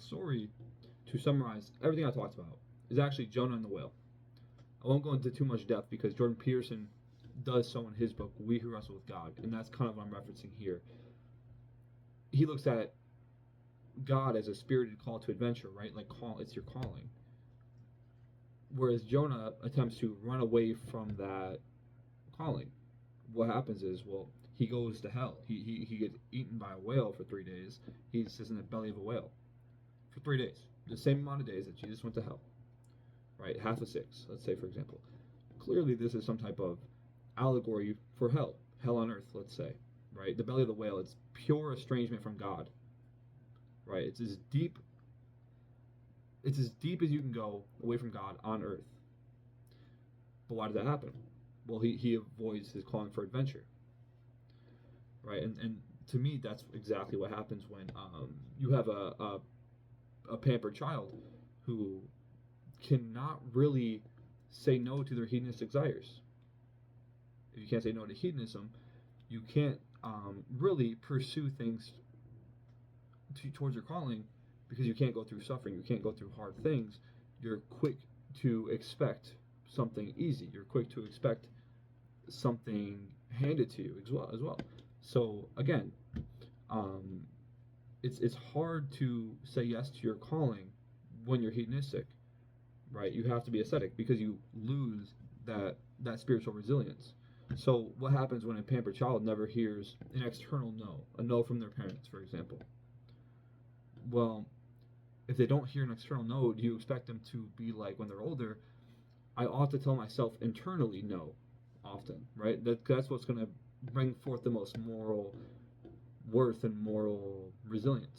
story, to summarize everything I talked about, is actually Jonah and the whale. I won't go into too much depth because Jordan Peterson does so in his book, We Who Wrestle with God, and that's kind of what I'm referencing here. He looks at God as a spirited call to adventure, right? Like it's your calling. Whereas Jonah attempts to run away from that calling. What happens is, well, he goes to hell. He gets eaten by a whale for 3 days. He sits in the belly of a whale for 3 days. The same amount of days that Jesus went to hell. Right? Half of 6, let's say, for example. Clearly, this is some type of allegory for hell. Hell on earth, let's say. Right? The belly of the whale, it's pure estrangement from God. Right? It's as deep as you can go away from God on earth. But why did that happen? Well, he avoids his calling for adventure. Right? And to me, that's exactly what happens when you have a pampered child who cannot really say no to their hedonistic desires. If you can't say no to hedonism, you can't really pursue things towards your calling, because you can't go through suffering, you can't go through hard things. You're quick to expect something easy. You're quick to expect something handed to you as well. So again, it's hard to say yes to your calling when you're hedonistic, right? You have to be ascetic because you lose that spiritual resilience. So what happens when a pampered child never hears an external no, a no from their parents, for example? Well, if they don't hear an external no, do you expect them to be like when they're older? I ought to tell myself internally no, often, right? That's what's going to bring forth the most moral worth and moral resilience.